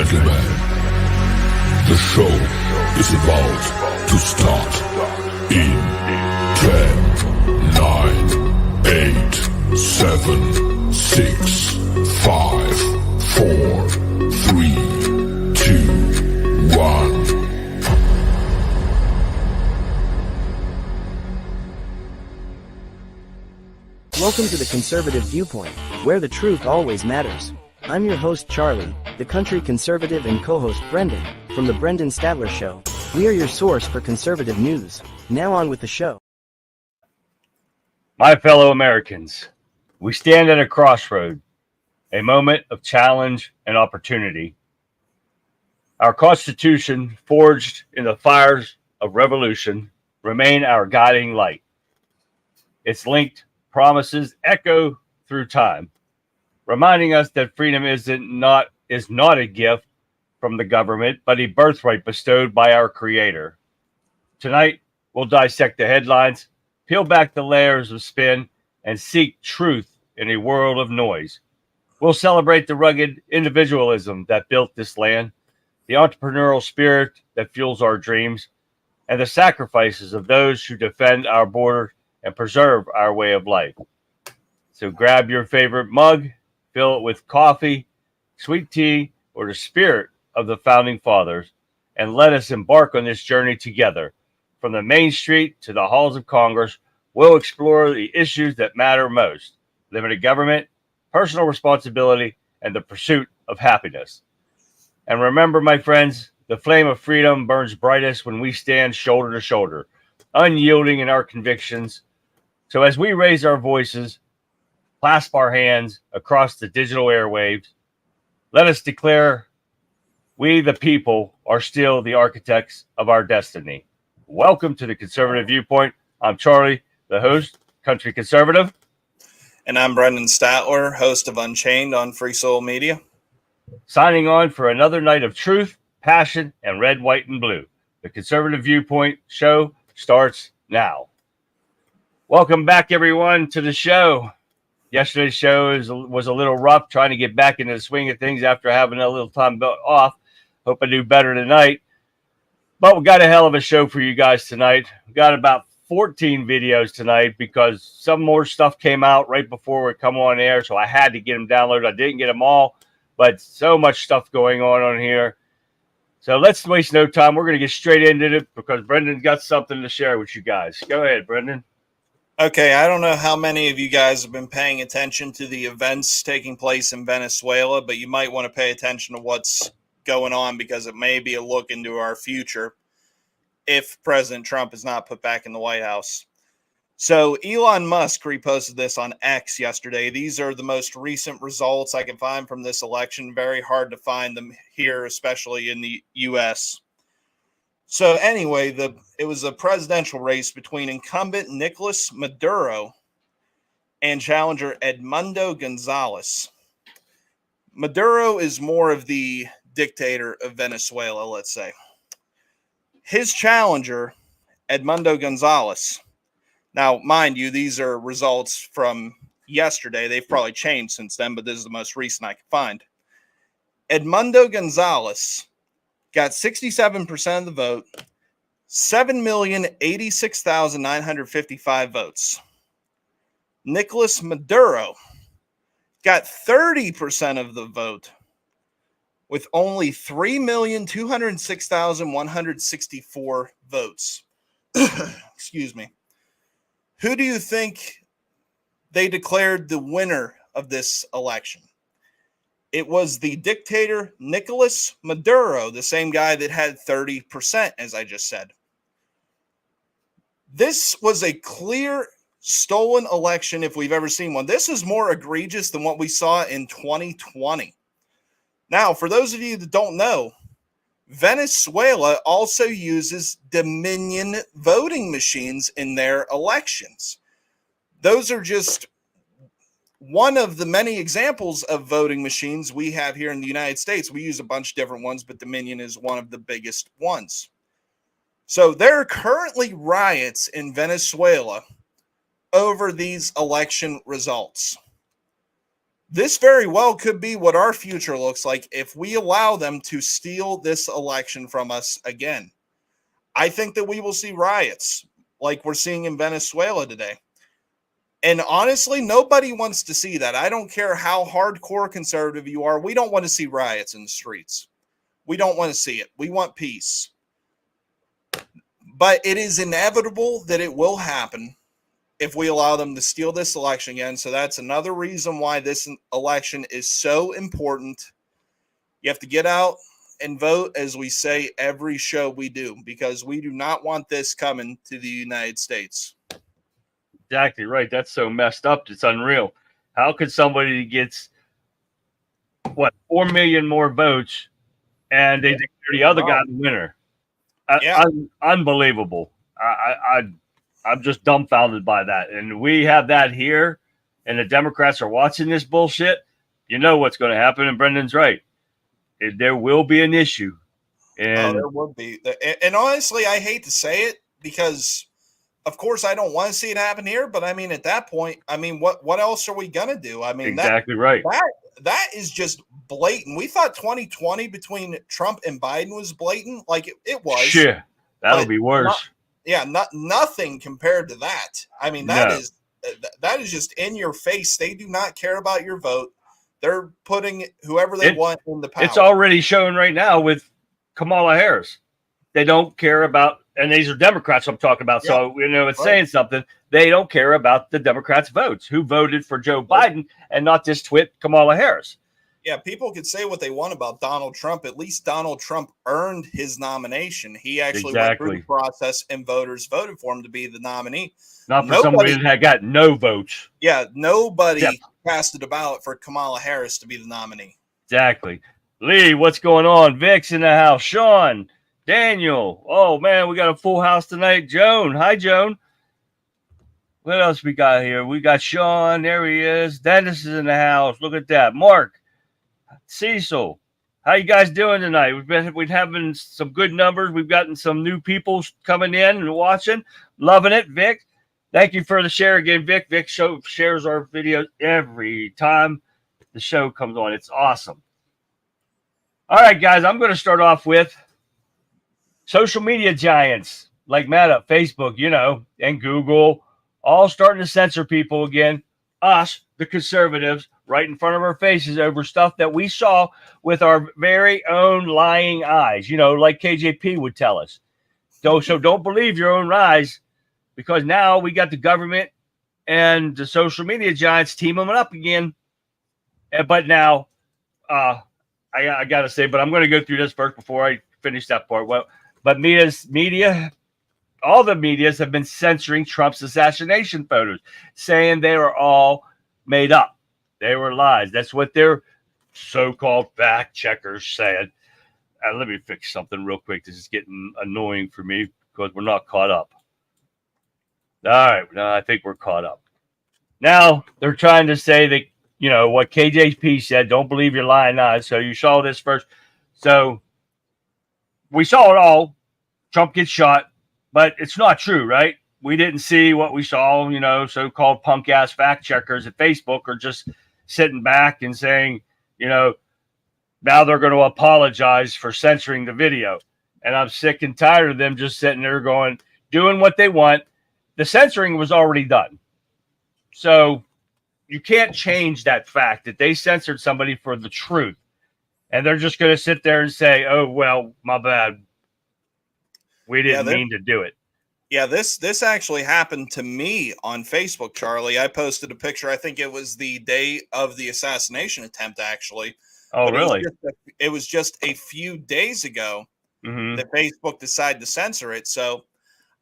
gentlemen, the show is about to start in 10, 9, 8, 7, 6, 5, 4, 3, 2, 1. Welcome to the Conservative Viewpoint, where the truth always matters. I'm your host Charlie, the country conservative, and co-host Brendan, from the Brendan Statler Show. We are your source for conservative news. Now on with the show. My fellow Americans, we stand at a crossroad, a moment of challenge and opportunity. Our Constitution, forged in the fires of revolution, remain our guiding light. Its linked promises echo through time, reminding us that freedom is not a gift from the government, but a birthright bestowed by our Creator. Tonight, we'll dissect the headlines, peel back the layers of spin, and seek truth in a world of noise. We'll celebrate the rugged individualism that built this land, the entrepreneurial spirit that fuels our dreams, and the sacrifices of those who defend our border and preserve our way of life. So grab your favorite mug, fill it with coffee, sweet tea, or the spirit of the Founding Fathers, and let us embark on this journey together. From the Main Street to the halls of Congress, we'll explore the issues that matter most: limited government, personal responsibility, and the pursuit of happiness. And remember, my friends, the flame of freedom burns brightest when we stand shoulder to shoulder, unyielding in our convictions. So as we raise our voices, clasp our hands across the digital airwaves, let us declare we, the people, are still the architects of our destiny. Welcome to the Conservative Viewpoint. I'm Charlie, the host, country conservative. And I'm Brendan Statler, host of Unchained on Free Soul Media. Signing on for another night of truth, passion, and red, white, and blue. The Conservative Viewpoint show starts now. Welcome back, everyone, to the show. Yesterday's show was a little rough, trying to get back into the swing of things after having a little time off. Hope I do better tonight. But we got a hell of a show for you guys tonight. We got about 14 videos tonight because some more stuff came out right before we come on air, so I had to get them downloaded. I didn't get them all, but so much stuff going on here. So let's waste no time. We're going to get straight into it because Brendan's got something to share with you guys. Go ahead, Brendan. Okay, I don't know how many of you guys have been paying attention to the events taking place in Venezuela, but you might want to pay attention to what's going on because it may be a look into our future if President Trump is not put back in the White House. So Elon Musk reposted this on X yesterday. These are the most recent results I can find from this election. Very hard to find them here, especially in the U.S. So anyway, it was a presidential race between incumbent Nicolas Maduro and challenger Edmundo Gonzalez. Maduro is more of the dictator of Venezuela, let's say. His challenger, Edmundo Gonzalez. Now, mind you, these are results from yesterday. They've probably changed since then, but this is the most recent I could find. Edmundo Gonzalez got 67% of the vote, 7,086,955 votes. Nicolas Maduro got 30% of the vote with only 3,206,164 votes. Excuse me. Who do you think they declared the winner of this election? It was the dictator Nicolas Maduro, the same guy that had 30%, as I just said. This was a clear stolen election if we've ever seen one. This is more egregious than what we saw in 2020. Now, for those of you that don't know, Venezuela also uses Dominion voting machines in their elections. Those are just one of the many examples of voting machines we have here in the United States. We use a bunch of different ones, but Dominion is one of the biggest ones. So there are currently riots in Venezuela over these election results. This very well could be what our future looks like if we allow them to steal this election from us again. I think that we will see riots like we're seeing in Venezuela today. And honestly, nobody wants to see that. I don't care how hardcore conservative you are. We don't want to see riots in the streets. We don't want to see it. We want peace. But it is inevitable that it will happen if we allow them to steal this election again. So that's another reason why this election is so important. You have to get out and vote, as we say every show we do, because we do not want this coming to the United States. Exactly right. That's so messed up. It's unreal. How could somebody gets 4 million more votes and they declare the other guy the winner? Unbelievable. I'm just dumbfounded by that. And we have that here, and the Democrats are watching this bullshit. You know what's going to happen, and Brendan's right. There will be an issue. And there will be. And honestly, I hate to say it because, of course, I don't want to see it happen here. But, I mean, at that point, I mean, what else are we going to do? I mean, exactly right. That is just blatant. We thought 2020 between Trump and Biden was blatant. Like, it was. Sure. That'll be worse. Nothing compared to that. I mean, that is just in your face. They do not care about your vote. They're putting whoever they want in the power. It's already shown right now with Kamala Harris. They don't care about, and these are Democrats I'm talking about. So, it's saying something. They don't care about the Democrats' votes, who voted for Joe Biden and not just twit Kamala Harris. Yeah, people could say what they want about Donald Trump. At least Donald Trump earned his nomination. He actually went through the process and voters voted for him to be the nominee. Not for somebody that had got no votes. Yeah, nobody casted a ballot for Kamala Harris to be the nominee. Exactly. Lee, what's going on? Vic's in the house. Sean, Daniel. Oh, man, we got a full house tonight. Joan. Hi, Joan. What else we got here? We got Sean. There he is. Dennis is in the house. Look at that. Mark. Cecil, how you guys doing tonight? We've been having some good numbers. We've gotten some new people coming in and watching, loving it. Vic, thank you for the share again, Vic. Vic shares our videos every time the show comes on. It's awesome. All right, guys, I'm going to start off with social media giants like Meta, Facebook, and Google, all starting to censor people again. Us, the conservatives, right in front of our faces over stuff that we saw with our very own lying eyes, like KJP would tell us. So don't believe your own eyes, because now we got the government and the social media giants teaming up again. But now, I got to say, but I'm going to go through this first before I finish that part. Well, but all the medias have been censoring Trump's assassination photos, saying they were all made up. They were lies. That's what their so-called fact checkers said. Let me fix something real quick. This is getting annoying for me because we're not caught up. All right. Now I think we're caught up. Now they're trying to say that, what KJP said, don't believe your lying eyes. So you saw this first. So we saw it all. Trump gets shot. But it's not true, right? We didn't see what we saw, so-called punk-ass fact-checkers at Facebook are just sitting back and saying, now they're going to apologize for censoring the video. And I'm sick and tired of them just sitting there doing what they want. The censoring was already done. So you can't change that fact that they censored somebody for the truth. And they're just going to sit there and say, oh, well, my bad. We didn't mean to do it. Yeah, this actually happened to me on Facebook, Charlie. I posted a picture. I think it was the day of the assassination attempt, actually. Oh, really? It was just a few days ago that Facebook decided to censor it. So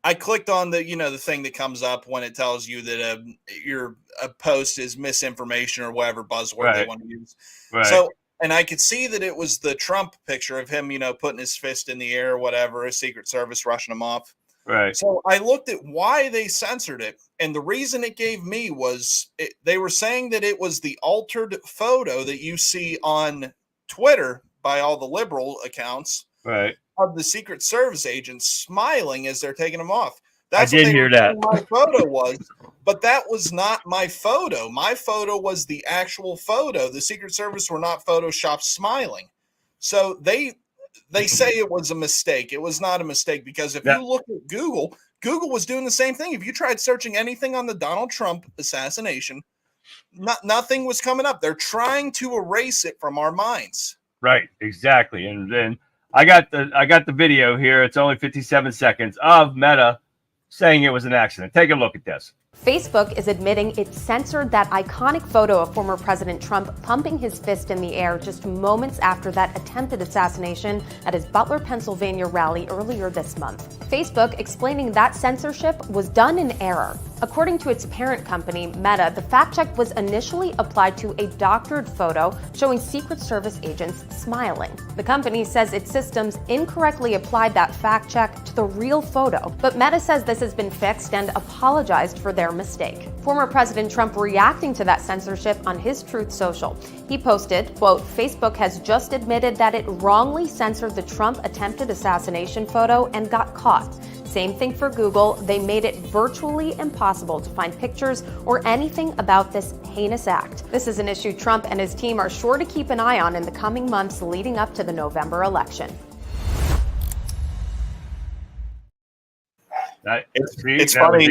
I clicked on the thing that comes up when it tells you that your post is misinformation or whatever buzzword they want to use. Right. So. And I could see that it was the Trump picture of him, putting his fist in the air or whatever, a Secret Service rushing him off. Right. So I looked at why they censored it. And the reason it gave me was they were saying that it was the altered photo that you see on Twitter by all the liberal accounts of the Secret Service agents smiling as they're taking them off. I did hear that. My photo was. But that was not my photo. My photo was the actual photo. The Secret Service were not photoshopped smiling. So they say it was a mistake. It was not a mistake, because if you look at Google, Google was doing the same thing. If you tried searching anything on the Donald Trump assassination, nothing was coming up. They're trying to erase it from our minds. Right, exactly. And then I got the video here. It's only 57 seconds of Meta saying it was an accident. Take a look at this. Facebook is admitting it censored that iconic photo of former President Trump pumping his fist in the air just moments after that attempted assassination at his Butler, Pennsylvania rally earlier this month. Facebook explaining that censorship was done in error. According to its parent company, Meta, the fact check was initially applied to a doctored photo showing Secret Service agents smiling. The company says its systems incorrectly applied that fact check to the real photo, but Meta says this has been fixed and apologized for their mistake. Former President Trump reacting to that censorship on his Truth Social. He posted, quote, "Facebook has just admitted that it wrongly censored the Trump attempted assassination photo and got caught. Same thing for Google. They made it virtually impossible to find pictures or anything about this heinous act." This is an issue Trump and his team are sure to keep an eye on in the coming months leading up to the November election. It's funny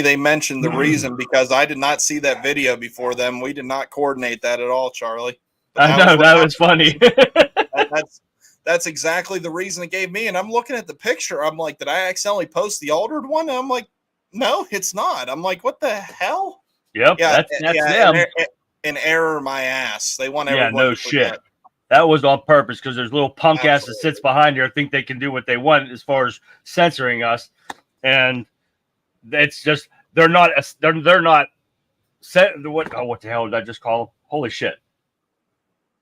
they mentioned the reason, because I did not see that video before them. We did not coordinate that at all, Charlie. I know, that was funny. That's exactly the reason it gave me. And I'm looking at the picture. I'm like, did I accidentally post the altered one? And I'm like, no, it's not. I'm like, what the hell? Yep, yeah, that's them. An error, my ass. They want everyone no to shit. That was on purpose, because there's little punk ass that sits behind here, think they can do what they want as far as censoring us, and it's just they're not what the hell did I just call them? Holy shit!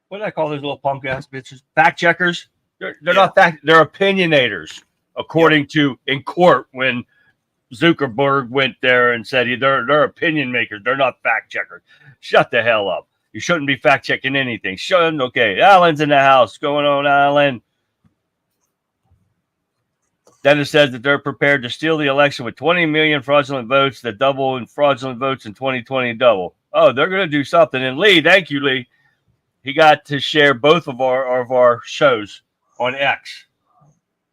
What did I call those little punk ass bitches? Fact checkers? They're not fact. They're opinionators, according to in court when Zuckerberg went there and said they're opinion makers. They're not fact checkers. Shut the hell up. You shouldn't be fact checking anything. Shouldn't. Okay, Alan's in the house. What's going on, Alan? Dennis says that they're prepared to steal the election with 20 million fraudulent votes, that double in fraudulent votes in 2020 double. Oh, they're going to do something. And Lee, thank you, Lee. He got to share both of our shows on X.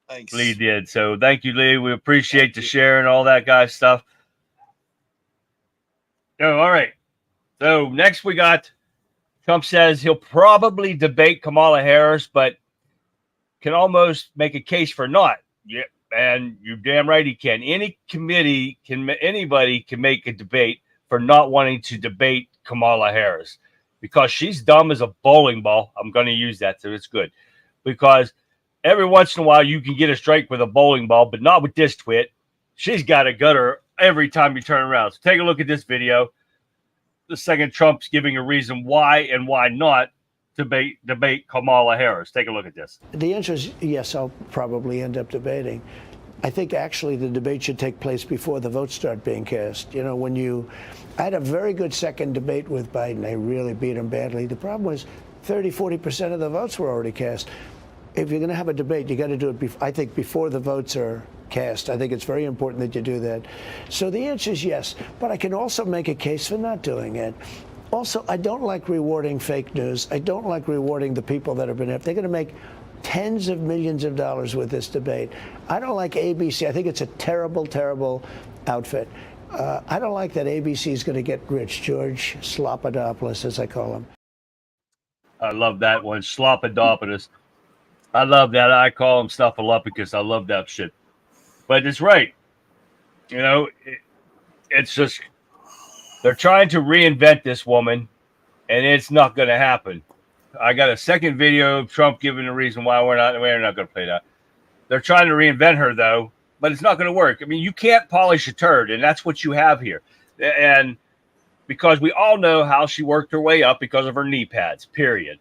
Thanks. Lee did. So thank you, Lee. We appreciate the share and all that guy stuff. Oh, all right. So next we got Trump says he'll probably debate Kamala Harris, but can almost make a case for not. Yeah, and you're damn right he can. Anybody can make a debate for not wanting to debate Kamala Harris, because she's dumb as a bowling ball. I'm going to use that, so it's good. Because every once in a while you can get a strike with a bowling ball, but not with this twit. She's got a gutter every time you turn around. So take a look at this video. The second Trump's giving a reason why and why not debate Kamala Harris. Take a look at this. The answer is yes, I'll probably end up debating. I think actually the debate should take place before the votes start being cast. You know, I had a very good second debate with Biden. I really beat him badly. The problem was 30-40% of the votes were already cast. If you're going to have a debate, you got to do it, I think, before the votes are cast. I think it's very important that you do that. So the answer is yes, but I can also make a case for not doing it. Also, I don't like rewarding fake news. I don't like rewarding the people that have been up. They're going to make tens of millions of dollars with this debate. I don't like ABC. I think it's a terrible, terrible outfit. I don't like that ABC is going to get rich. George Slopadopoulos, as I call him. I love that one, Slopadopoulos. I love that. I call him Snuffleupagus. I love that shit. But it's right. You know, it's just they're trying to reinvent this woman, and it's not going to happen. I got a second video of Trump giving a reason why we're not going to play that. They're trying to reinvent her, though, but it's not going to work. I mean, you can't polish a turd, and that's what you have here. And because we all know how she worked her way up because of her knee pads, period.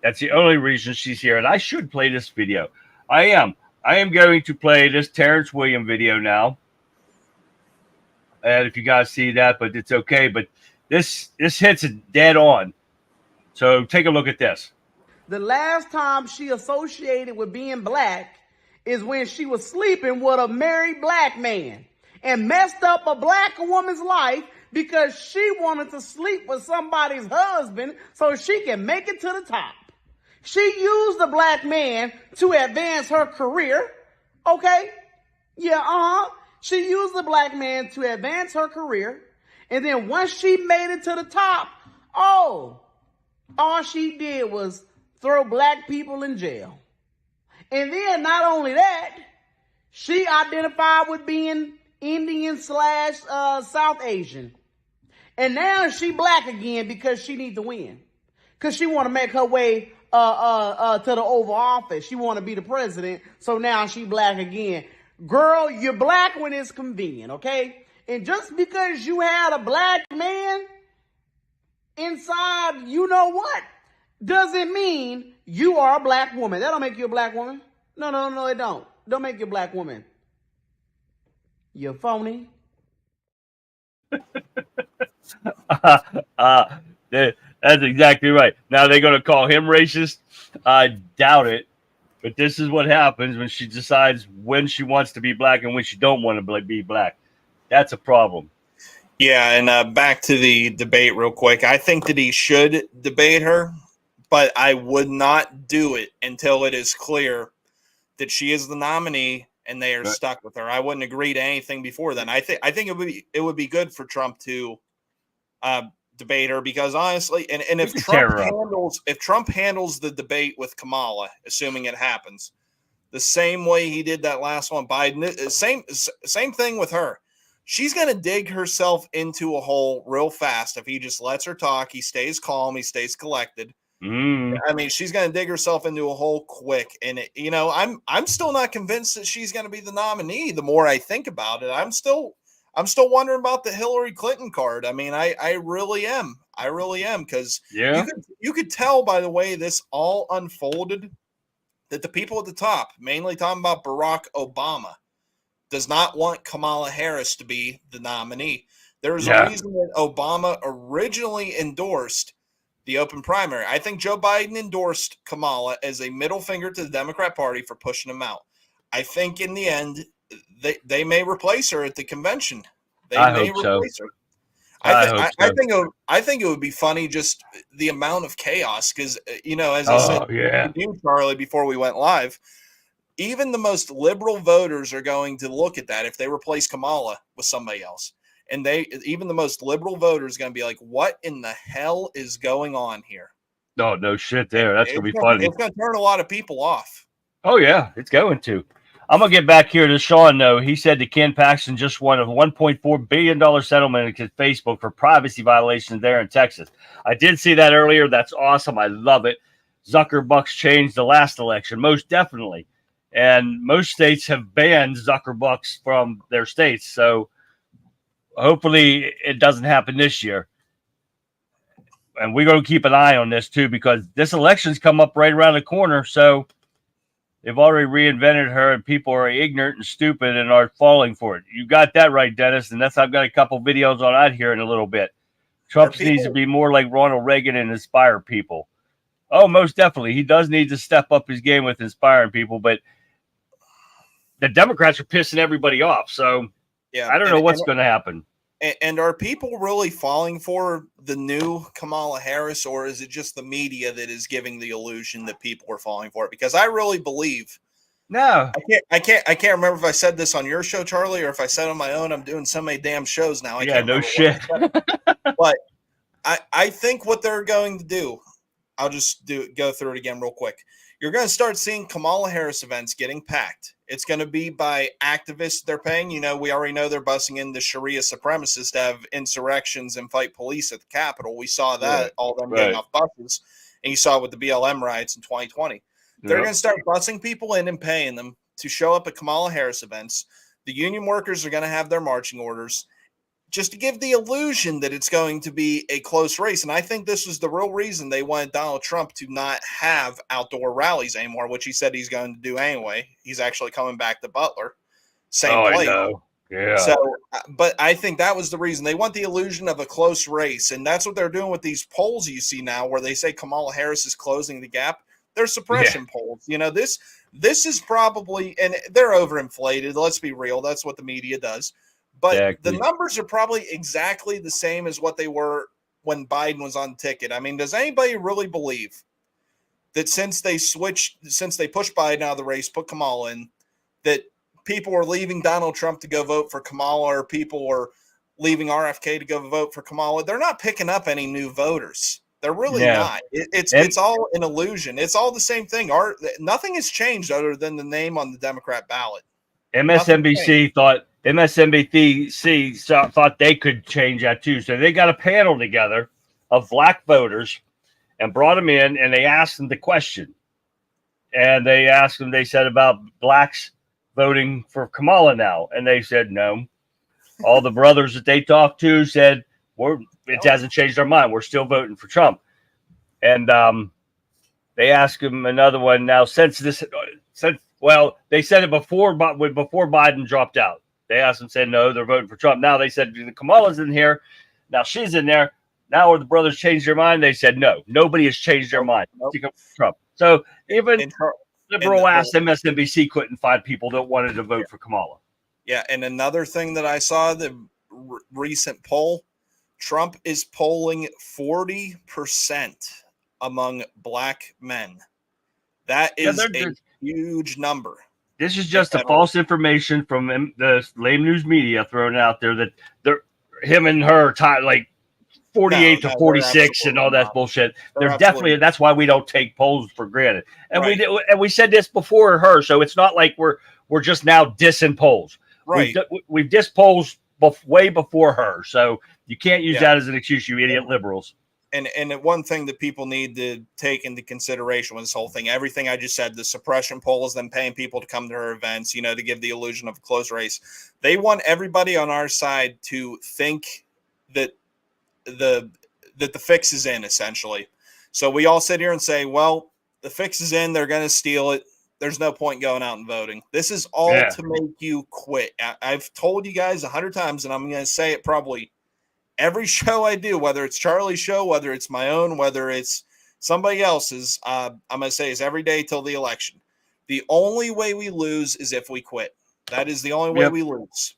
That's the only reason she's here. And I should play this video. I am going to play this Terrence Williams video now. And if you guys see that, but it's okay. But this hits it dead on. So take a look at this. The last time she associated with being black is when she was sleeping with a married black man. and messed up a black woman's life because she wanted to sleep with somebody's husband so she can make it to the top. She used the black man to advance her career. Okay? Yeah, She used the black man to advance her career. And then once she made it to the top, all she did was throw black people in jail. And then not only that, she identified with being Indian / South Asian. And now she black again because she needs to win. Because she want to make her way to the Oval Office. She want to be the president. So now she black again. Girl, you're black when it's convenient, okay? And just because you had a black man inside, you know what, doesn't mean you are a black woman. That don't make you a black woman. No, it don't. Don't make you a black woman. You're phony. That's exactly right. Now they're going to call him racist. I doubt it. But this is what happens when she decides when she wants to be black and when she don't want to be black. That's a problem. Yeah, and back to the debate real quick. I think that he should debate her, but I would not do it until it is clear that she is the nominee and they are stuck with her. I wouldn't agree to anything before then. I think it would be good for Trump to debate her, because honestly, and if Trump handles the debate with Kamala, assuming it happens, the same way he did that last one, Biden, same thing with her. She's going to dig herself into a hole real fast if he just lets her talk. He stays calm. He stays collected. I mean, she's going to dig herself into a hole quick. And I'm still not convinced that she's going to be the nominee. The more I think about it, I'm still wondering about the Hillary Clinton card. I mean, I really am. Because you could tell by the way this all unfolded that the people at the top, mainly talking about Barack Obama, does not want Kamala Harris to be the nominee. There is a reason that Obama originally endorsed the open primary. I think Joe Biden endorsed Kamala as a middle finger to the Democrat Party for pushing him out. I think in the end, they may replace her at the convention. I hope so. I think it would be funny, just the amount of chaos, because as I said to you, Charlie, before we went live, even the most liberal voters are going to look at that if they replace Kamala with somebody else. And even the most liberal voters are going to be like, what in the hell is going on here? No shit there. That's going to be funny. It's going to turn a lot of people off. Oh, yeah, it's going to. I'm going to get back here to Sean, though. He said that Ken Paxton just won a $1.4 billion settlement against Facebook for privacy violations there in Texas. I did see that earlier. That's awesome. I love it. Zuckerbucks changed the last election, most definitely. And most states have banned Zuckerbucks from their states. So hopefully it doesn't happen this year. And we're going to keep an eye on this, too, because this election's come up right around the corner. So they've already reinvented her, and people are ignorant and stupid and are falling for it. You got that right, Dennis. And I've got a couple videos on that here in a little bit. Trump needs to be more like Ronald Reagan and inspire people. Oh, most definitely. He does need to step up his game with inspiring people, but the Democrats are pissing everybody off. So I don't know what's going to happen. And are people really falling for the new Kamala Harris, or is it just the media that is giving the illusion that people are falling for it? Because I really believe. No, I can't remember if I said this on your show, Charlie, or if I said on my own. I'm doing so many damn shows now. No shit. But I think what they're going to do, I'll just go through it again real quick. You're going to start seeing Kamala Harris events getting packed. It's going to be by activists they're paying. We already know they're busing in the Sharia supremacists to have insurrections and fight police at the Capitol. We saw that, all them getting off buses. And you saw it with the BLM riots in 2020. They're going to start busing people in and paying them to show up at Kamala Harris events. The union workers are going to have their marching orders, just to give the illusion that it's going to be a close race. And I think this was the real reason they wanted Donald Trump to not have outdoor rallies anymore, which he said he's going to do anyway. He's actually coming back to Butler. Same place. I know. Yeah. So, but I think that was the reason. They want the illusion of a close race. And that's what they're doing with these polls you see now, where they say Kamala Harris is closing the gap. They're suppression polls. This is probably, and they're overinflated. Let's be real. That's what the media does. But the numbers are probably exactly the same as what they were when Biden was on the ticket. I mean, does anybody really believe that since they pushed Biden out of the race, put Kamala in, that people were leaving Donald Trump to go vote for Kamala, or people were leaving RFK to go vote for Kamala? They're not picking up any new voters. They're really not. It's all an illusion. It's all the same thing. Nothing has changed other than the name on the Democrat ballot. MSNBC thought they could change that too. So they got a panel together of black voters and brought them in, and they asked them the question. And they asked them, they said about blacks voting for Kamala now, and they said no. All the brothers that they talked to said, it hasn't changed our mind. We're still voting for Trump. And they asked him another one now. They said it before Biden dropped out. They asked him, said no, they're voting for Trump. Now they said Kamala's in here. Now she's in there. Now are the brothers changed their mind? They said no. Nobody has changed their mind. Trump. So even liberal ass MSNBC couldn't find people that wanted to vote for Kamala. Yeah, and another thing that I saw, the recent poll, Trump is polling 40% among black men. That is a huge number. This is just a false information from the lame news media thrown out there that him and her like 48 to 46 and all that bullshit. They're definitely, that's why we don't take polls for granted. And we said this before her, so it's not like we're just now dissing polls. Right. We've dissed polls way before her, so you can't use that as an excuse, you idiot liberals. And one thing that people need to take into consideration with this whole thing, everything I just said, the suppression polls, them paying people to come to her events, to give the illusion of a close race. They want everybody on our side to think that the fix is in, essentially. So we all sit here and say, well, the fix is in, they're going to steal it. There's no point going out and voting. This is all to make you quit. I've told you guys 100 times, and I'm going to say it probably every show I do, whether it's Charlie's show, whether it's my own, whether it's somebody else's, I'm going to say is every day till the election. The only way we lose is if we quit. That is the only way we lose.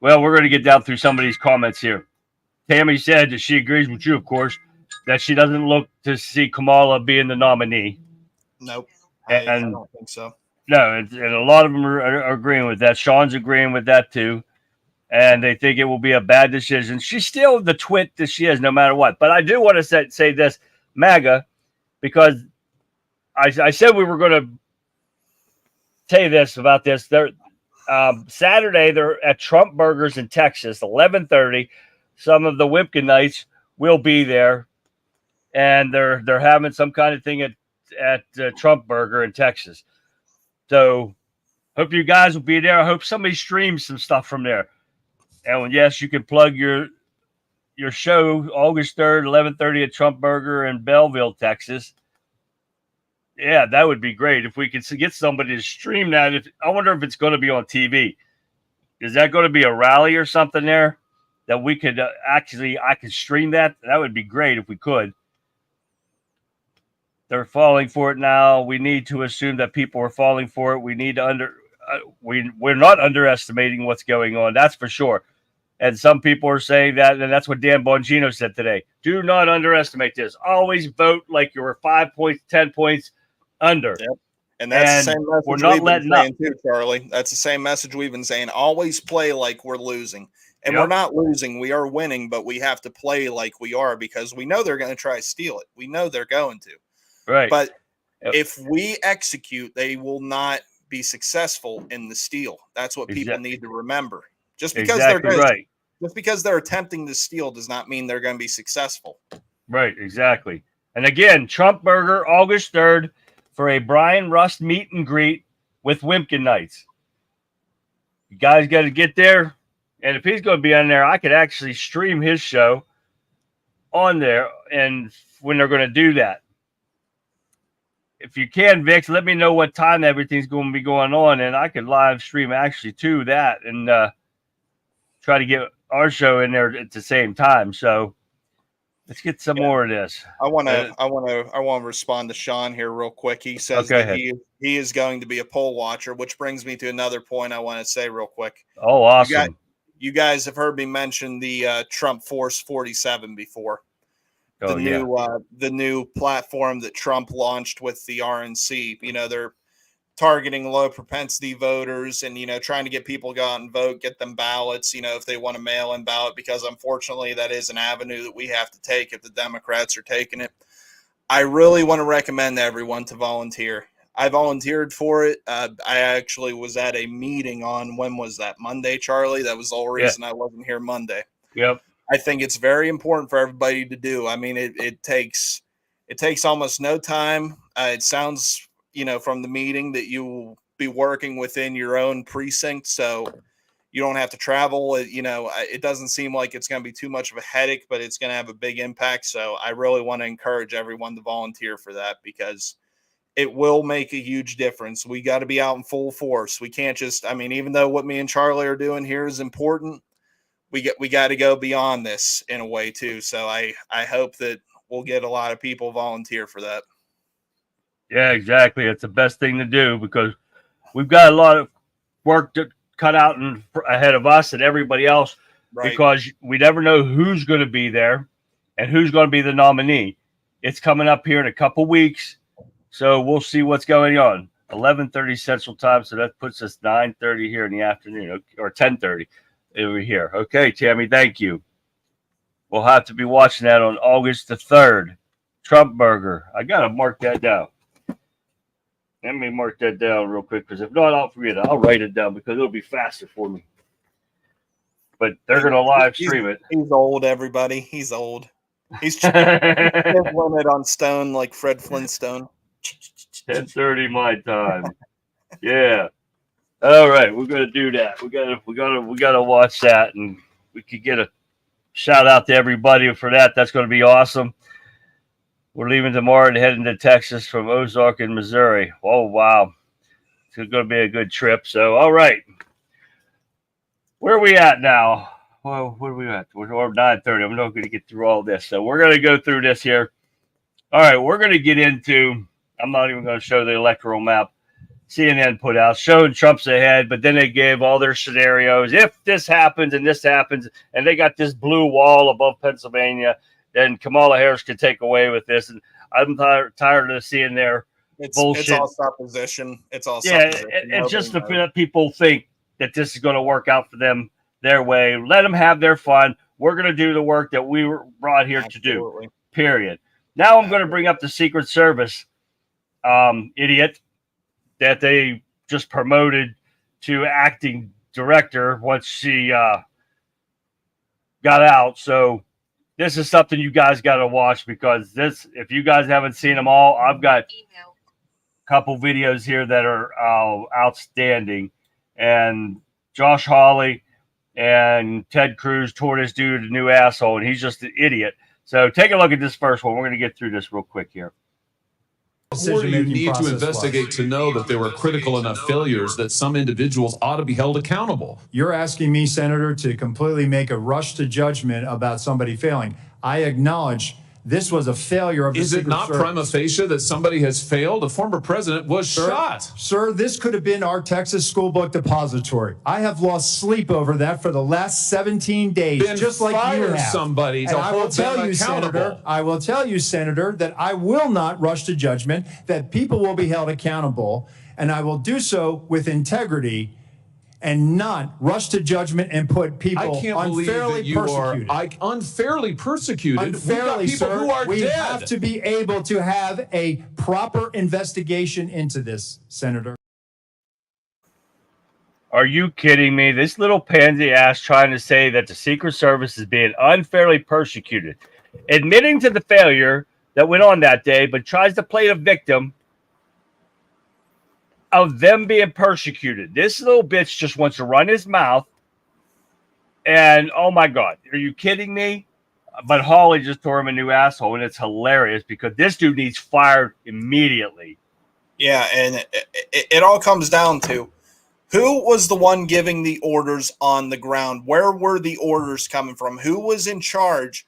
Well, we're going to get down through some of these comments here. Tammy said that she agrees with you, of course, that she doesn't look to see Kamala being the nominee. Nope. I don't think so. No, and a lot of them are agreeing with that. Sean's agreeing with that too. And they think it will be a bad decision. She's still the twit that she is, no matter what. But I do want to say this, MAGA, because I said we were going to say this about this. Saturday, they're at Trump Burgers in Texas, 11:30. Some of the Wimpkinites will be there, and they're having some kind of thing at Trump Burger in Texas. So hope you guys will be there. I hope somebody streams some stuff from there. And yes, you can plug your show August 3rd, 11:30 at Trump Burger in Belleville, Texas. Yeah, that would be great if we could get somebody to stream that. I wonder if it's going to be on TV. Is that going to be a rally or something there that we could I could stream that? That would be great if we could. They're falling for it now. We need to assume that people are falling for it. We need to we're not underestimating what's going on. That's for sure. And some people are saying that, and that's what Dan Bongino said today. Do not underestimate this. Always vote like you were 5 points, 10 points under. Yep. And that's the same message we're not letting up too, Charlie. That's the same message we've been saying. Always play like we're losing. And we're not losing. We are winning, but we have to play like we are because we know they're going to try to steal it. We know they're going to. Right. But if we execute, they will not be successful in the steal. That's what people need to remember. Just because just because they're attempting to steal does not mean they're going to be successful. Right, exactly. And again, Trump Burger, August 3rd, for a Brian Rust meet and greet with Wimpkinites. You guys got to get there. And if he's going to be on there, I could actually stream his show on there and when they're going to do that. If you can, Vix, let me know what time everything's going to be going on, and I could live stream actually to that and try to get our show in there at the same time. So let's get some more of this. I want to respond to Sean here real quick. He says that he is going to be a poll watcher, which brings me to another point I want to say real quick. Oh, awesome! You guys have heard me mention the Trump Force 47 before. Oh, The new platform that Trump launched with the RNC. You know, they're targeting low propensity voters and, you know, trying to get people to go out and vote, get them ballots, you know, if they want a mail-in ballot, because unfortunately that is an avenue that we have to take if the Democrats are taking it. I really want to recommend everyone to volunteer. I volunteered for it. I actually was at a meeting on, when was that? Monday, Charlie? That was the whole reason I wasn't here Monday. Yep. I think it's very important for everybody to do. I mean, it takes almost no time. It sounds, you know, from the meeting that you will be working within your own precinct, so you don't have to travel. You know, it doesn't seem like it's going to be too much of a headache, but it's going to have a big impact. So I really want to encourage everyone to volunteer for that, because it will make a huge difference. We got to be out in full force. We can't just, I mean, even though what me and Charlie are doing here is important, we got to go beyond this in a way too. So I hope that we'll get a lot of people volunteer for that. Yeah, exactly. It's the best thing to do, because we've got a lot of work to cut out and ahead of us and everybody else, Right. because we never know who's going to be there and who's going to be the nominee. It's coming up here in a couple weeks, so we'll see what's going on. 11:30 Central Time, so that puts us 9:30 here in the afternoon, or 10:30 over here. Okay, Tammy, thank you. We'll have to be watching that on August the 3rd. Trump burger. I got to mark that down. Let me mark that down real quick, because if not, I'll forget it. I'll write it down because it'll be faster for me. But they're going to live stream it. He's old, everybody. He's old. He's chiseling it on stone like Fred Flintstone. 10:30 my time. Yeah. All right, we're going to do that. We got to watch that, and we could get a shout out to everybody for that. That's going to be awesome. We're leaving tomorrow and heading to Texas from Ozark in Missouri. Oh, wow. It's going to be a good trip. So, all right. Where are we at now? Well, where are we at? We're 9:30. I'm not going to get through all this. So, we're going to go through this here. All right. We're going to get into, I'm not even going to show the electoral map CNN put out, showing Trump's ahead, but then they gave all their scenarios. If this happens and this happens, and they got this blue wall above Pennsylvania, then Kamala Harris could take away with this. And I'm tired of seeing their bullshit. It's all supposition. It's all supposition. It's just the people think that this is going to work out for them their way. Let them have their fun. We're going to do the work that we were brought here to do, period. Now I'm going to bring up the Secret Service idiot that they just promoted to acting director once she got out. So this is something you guys got to watch, because this, if you guys haven't seen them all, I've got a couple videos here that are outstanding. And Josh Hawley and Ted Cruz tore this dude a new asshole, and he's just an idiot. So take a look at this first one. We're going to get through this real quick here. Or you need to investigate to know that there were critical enough failures that some individuals ought to be held accountable. You're asking me, Senator, to completely make a rush to judgment about somebody failing. I acknowledge this was a failure of the Secret Service. Is it not prima facie that somebody has failed? A former president was shot. Sir, this could have been our Texas school book depository. I have lost sleep over that for the last 17 days, then just like you have. Somebody to hold them accountable. I will tell you, Senator, that I will not rush to judgment, that people will be held accountable, and I will do so with integrity and not rush to judgment and put people unfairly persecuted. Unfairly persecuted? Unfairly, people sir. Who are we dead. have to be able to have a proper investigation into this, Senator. Are you kidding me? This little pansy ass trying to say that the Secret Service is being unfairly persecuted, admitting to the failure that went on that day, but tries to play the victim of them being persecuted. This little bitch just wants to run his mouth. And, oh, my God, are you kidding me? But Hawley just tore him a new asshole, and it's hilarious because this dude needs fired immediately. Yeah, and it all comes down to who was the one giving the orders on the ground? Where were the orders coming from? Who was in charge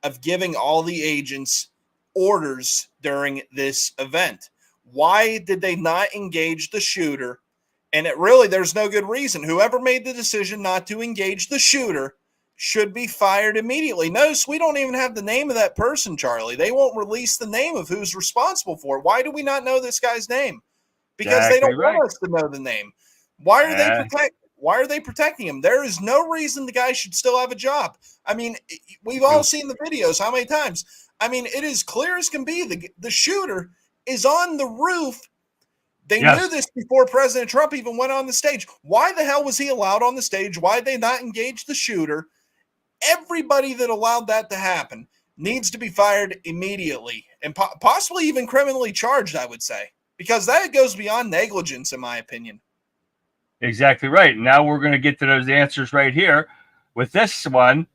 of giving all the agents orders during this event? Why did they not engage the shooter And it really, there's no good reason. Whoever made the decision not to engage the shooter should be fired immediately. Notice we don't even have the name of that person, Charlie. They won't release the name of who's responsible for it. Why do we not know this guy's name? Because they don't want us to know the name. Why are they protecting him? There is no reason the guy should still have a job. I mean, we've all seen the videos. How many times? I mean, it is clear as can be. The shooter is on the roof. They knew this before President Trump even went on the stage. Why the hell was he allowed on the stage? Why did they not engage the shooter? Everybody that allowed that to happen needs to be fired immediately and possibly even criminally charged, I would say, because that goes beyond negligence, in my opinion. Exactly right. Now we're going to get to those answers right here with this one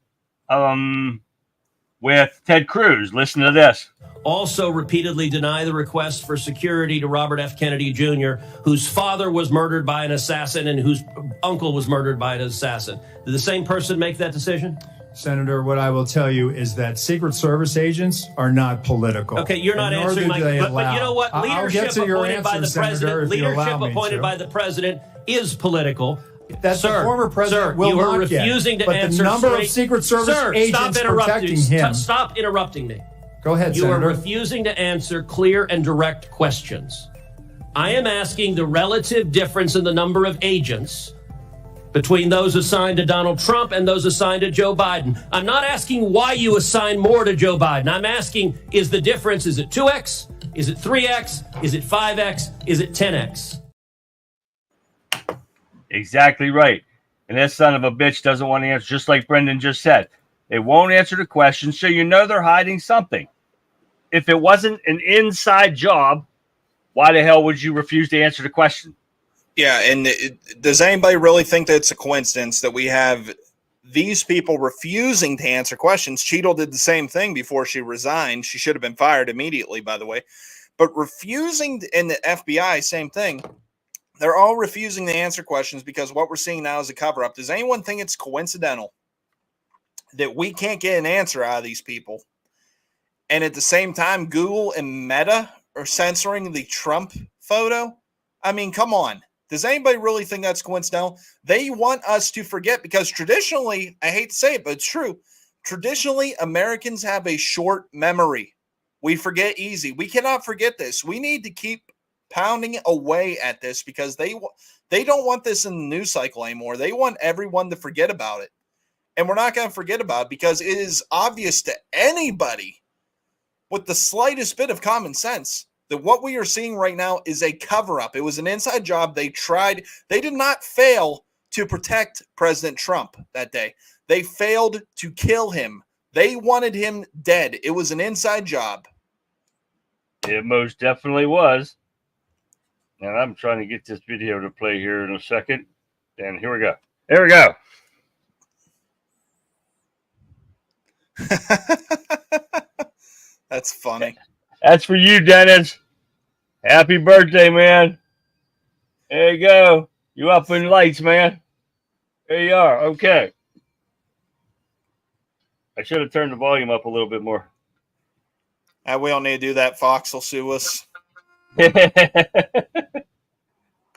with Ted Cruz. Listen to this. Also repeatedly deny the request for security to Robert F. Kennedy Jr., whose father was murdered by an assassin and whose uncle was murdered by an assassin. Did the same person make that decision? Senator, what I will tell you is that Secret Service agents are not political. Okay, you're not answering my question. But you know what? Leadership appointed by the president. Leadership appointed by the president is political. That the former president will not get. Sir, you are refusing to answer. But the number of Secret Service agents protecting him. Stop interrupting me. Go ahead, You Senator. are refusing to answer clear and direct questions. I am asking the relative difference in the number of agents between those assigned to Donald Trump and those assigned to Joe Biden. I'm not asking why you assign more to Joe Biden. I'm asking, is the difference, is it 2x? Is it 3x? Is it 5x? Is it 10x? Exactly right. And that son of a bitch doesn't want to answer, just like Brendan just said. They won't answer the question, so you know they're hiding something. If it wasn't an inside job, why the hell would you refuse to answer the question? Yeah, and does anybody really think that it's a coincidence that we have these people refusing to answer questions? Cheadle did the same thing before she resigned. She should have been fired immediately, by the way. But refusing, and the FBI, same thing. They're all refusing to answer questions because what we're seeing now is a cover-up. Does anyone think it's coincidental that we can't get an answer out of these people? And at the same time, Google and Meta are censoring the Trump photo? I mean, come on. Does anybody really think that's coincidental? They want us to forget because traditionally, I hate to say it, but it's true. Traditionally, Americans have a short memory. We forget easy. We cannot forget this. We need to keep pounding away at this because they don't want this in the news cycle anymore. They want everyone to forget about it. And we're not going to forget about it because it is obvious to anybody with the slightest bit of common sense that what we are seeing right now is a cover-up. It was an inside job. They tried. They did not fail to protect President Trump that day. They failed to kill him. They wanted him dead. It was an inside job. It most definitely was. And I'm trying to get this video to play here in a second. And here we go. There we go. That's funny. That's for you, Dennis. Happy birthday, man. There you go. You up in lights, man. There you are. Okay. I should have turned the volume up a little bit more. We don't need to do that. Fox will sue us.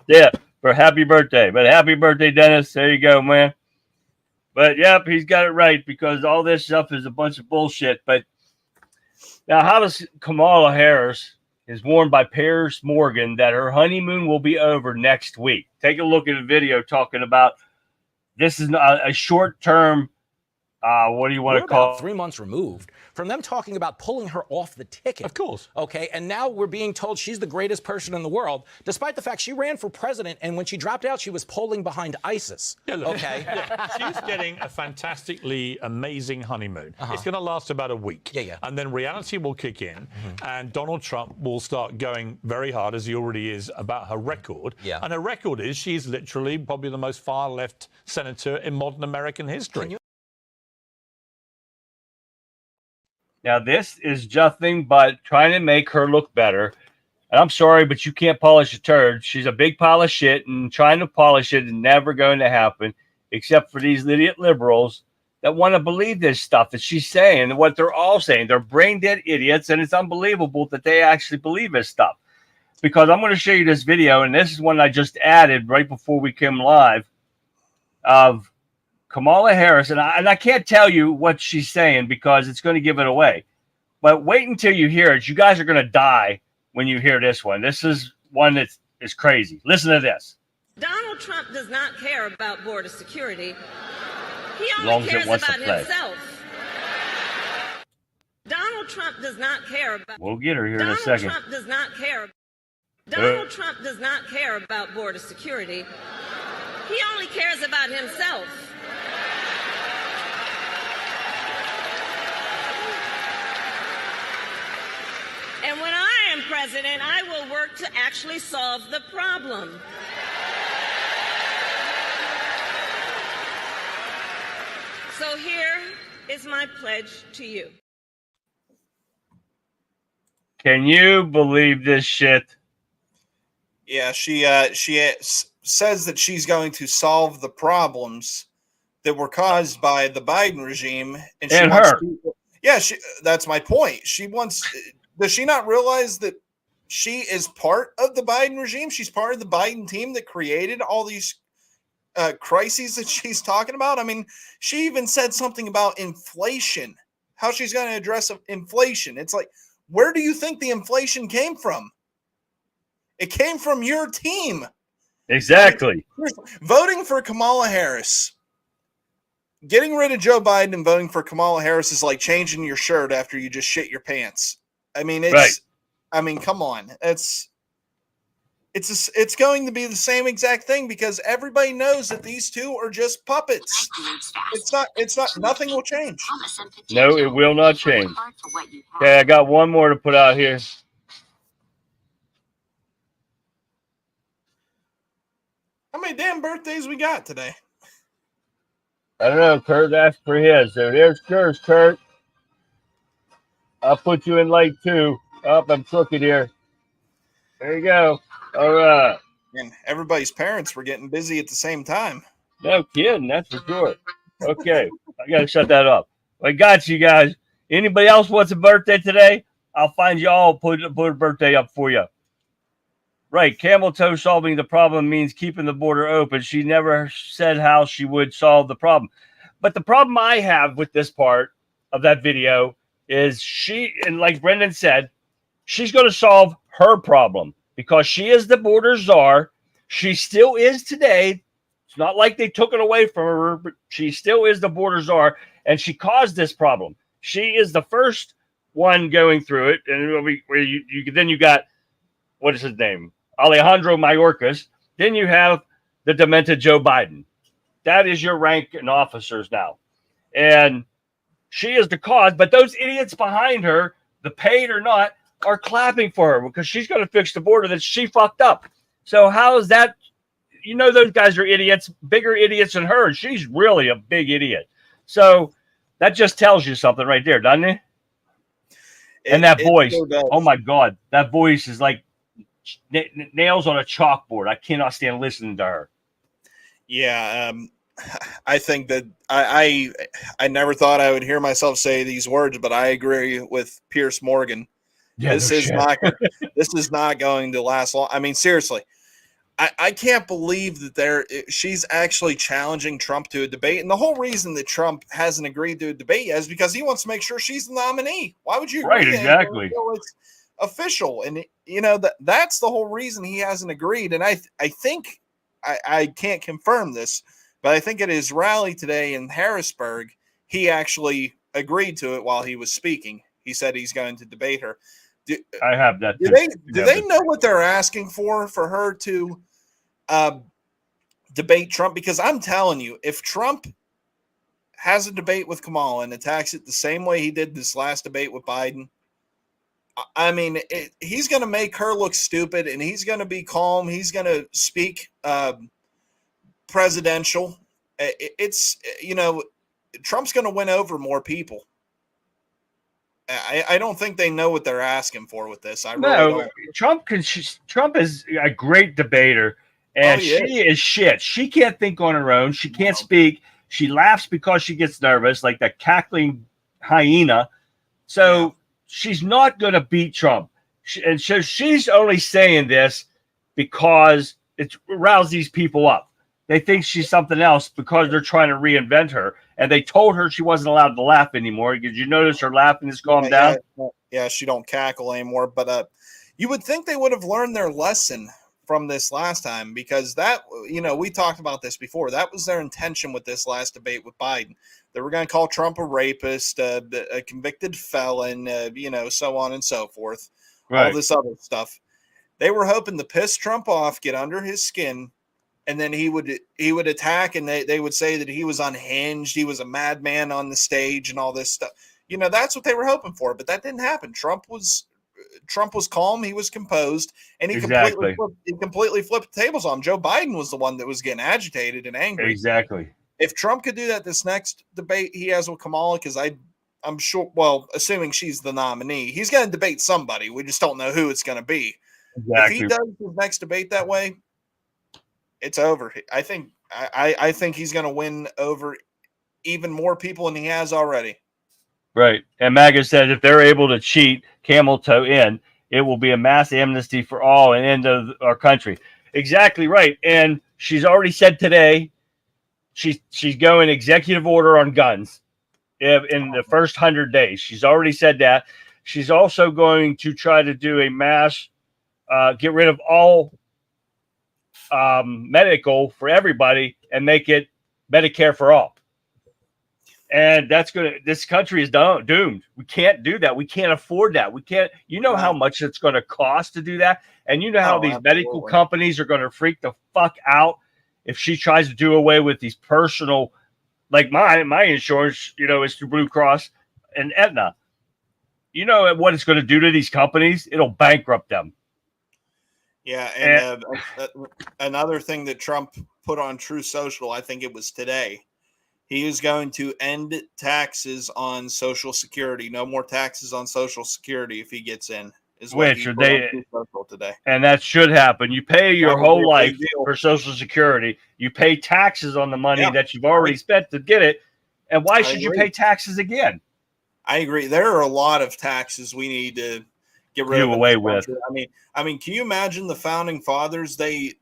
Yeah, for happy birthday. But happy birthday, Dennis. There you go, man. But, yep, he's got it right because all this stuff is a bunch of bullshit. But now, how does Kamala Harris is warned by Piers Morgan that her honeymoon will be over next week? Take a look at a video talking about this is a short-term, what do you want to call it? 3 months removed from them talking about pulling her off the ticket. Of course. Okay, and now we're being told she's the greatest person in the world, despite the fact she ran for president, and when she dropped out, she was polling behind ISIS. Yeah, look, okay? She's getting a fantastically amazing honeymoon. It's going to last about a week. Yeah. And then reality will kick in, and Donald Trump will start going very hard, as he already is, about her record. Yeah. And her record is she's literally probably the most far-left senator in modern American history. Now, this is nothing but trying to make her look better. And I'm sorry, but you can't polish a turd. She's a big pile of shit, and trying to polish it is never going to happen, except for these idiot liberals that want to believe this stuff that she's saying and what they're all saying. They're brain-dead idiots, and it's unbelievable that they actually believe this stuff. because I'm going to show you this video, and this is one I just added right before we came live of Kamala Harris, and I can't tell you what she's saying because it's going to give it away. But wait until you hear it. You guys are going to die when you hear this one. This is one that is crazy. Listen to this. Donald Trump does not care about border security. He only cares about himself. Donald Trump does not care about. We'll get her here in a second. Donald Trump does not care. Donald Trump does not care about border security. He only cares about himself. And when I am president, I will work to actually solve the problem. So here is my pledge to you. Can you believe this shit? Yeah, she says that she's going to solve the problems that were caused by the Biden regime, and she wants her. Yeah, that's my point. She wants. Does she not realize that she is part of the Biden regime? She's part of the Biden team that created all these crises that she's talking about. I mean, she even said something about inflation, how she's going to address inflation. It's like, where do you think the inflation came from? It came from your team. Exactly. Voting for Kamala Harris, getting rid of Joe Biden and voting for Kamala Harris is like changing your shirt after you just shit your pants. I mean, it's, right. I mean, come on. It's going to be the same exact thing because everybody knows that these two are just puppets. It's not, nothing will change. No, it will not change. Okay, I got one more to put out here. How many damn birthdays we got today? I don't know. Kurt asked for his. So there's yours, Kurt. I'll put you in late too. Oh, I'm crooked here. There you go. All right. And everybody's parents were getting busy at the same time. No kidding. That's for sure. Okay. I got to shut that up. I got you guys. Anybody else wants a birthday today? I'll find you all, put a birthday up for you. Right. Camel toe solving the problem means keeping the border open. She never said how she would solve the problem. But the problem I have with this part of that video is she, and like Brendan said, she's going to solve her problem because she is the border czar. She still is today. It's not like they took it away from her, but she still is the border czar, and she caused this problem. She is the first one going through it, and it'll be where then you got, what is his name? Alejandro Mayorkas. Then you have the demented Joe Biden. That is your rank and officers now. And she is the cause, but those idiots behind her, the paid or not, are clapping for her because she's going to fix the border that she fucked up. So how is that? You know, those guys are idiots, bigger idiots than her, and she's really a big idiot. So that just tells you something right there, doesn't it? And that voice, oh my God, that voice is like nails on a chalkboard. I cannot stand listening to her. Yeah, I think that I never thought I would hear myself say these words, but I agree with Pierce Morgan. Yeah, this is not going to last long. I mean, seriously, I can't believe that she's actually challenging Trump to a debate. And the whole reason that Trump hasn't agreed to a debate yet is because he wants to make sure she's the nominee. Why would you? Right, exactly. It's official, and you know that's the whole reason he hasn't agreed. And I think I can't confirm this, but I think at his rally today in Harrisburg, he actually agreed to it while he was speaking. He said he's going to debate her. I have that. Do they know what they're asking for her to debate Trump? Because I'm telling you, if Trump has a debate with Kamala and attacks it the same way he did this last debate with Biden, I mean, he's going to make her look stupid, and he's going to be calm. He's going to speak presidential. It's, you know, Trump's going to win over more people. I don't think they know what they're asking for with this. I really don't. Trump is a great debater, and she is shit. She can't think on her own. She can't speak. She laughs because she gets nervous, like that cackling hyena. So she's not going to beat Trump. And so she's only saying this because it's roused these people up. They think she's something else because they're trying to reinvent her. And they told her she wasn't allowed to laugh anymore. Did you notice her laughing has calmed down? Yeah, she don't cackle anymore. But you would think they would have learned their lesson from this last time, because that, we talked about this before. That was their intention with this last debate with Biden. They were going to call Trump a rapist, a convicted felon, so on and so forth. Right. All this other stuff. They were hoping to piss Trump off, get under his skin, and then he would attack, and they would say that he was unhinged, he was a madman on the stage, and all this stuff. That's what they were hoping for, but that didn't happen. Trump was calm, he was composed, and he completely flipped the tables on him. Joe Biden was the one that was getting agitated and angry. Exactly. If Trump could do that this next debate he has with Kamala, because I'm sure, well, assuming she's the nominee, he's going to debate somebody. We just don't know who it's going to be. Exactly. If he does his next debate that way, it's over. I think he's going to win over even more people than he has already. Right. And MAGA said if they're able to cheat camel toe in, it will be a mass amnesty for all and end of our country. Exactly right. And she's already said today she's going executive order on guns in the first 100 days. She's already said that. She's also going to try to do a mass get rid of all medical for everybody and make it Medicare for all. And this country is doomed. We can't do that. We can't afford that. We can't, how much it's going to cost to do that. And how these medical companies are going to freak the fuck out if she tries to do away with these personal, like my insurance, is through Blue Cross and Aetna. You know what it's going to do to these companies? It'll bankrupt them. Yeah. And another thing that Trump put on True Social, I think it was today, he is going to end taxes on Social Security. No more taxes on Social Security if he gets in. Which are they today? And that should happen. You pay your whole life for Social Security. You pay taxes on the money that you've already spent to get it. And why should you pay taxes again? I agree. There are a lot of taxes we need to get rid of. Away with. I mean, can you imagine the founding fathers? They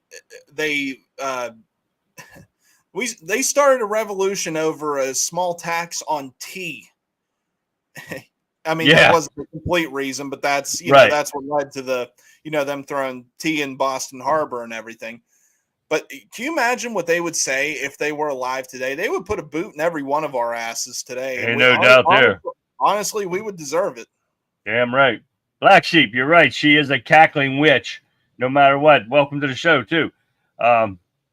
started a revolution over a small tax on tea. I mean, that wasn't the complete reason, but that's that's what led to the them throwing tea in Boston Harbor and everything. But can you imagine what they would say if they were alive today? They would put a boot in every one of our asses today. Ain't no doubt there. Honestly, we would deserve it. Damn right. Black Sheep, you're right. She is a cackling witch, no matter what. Welcome to the show, too.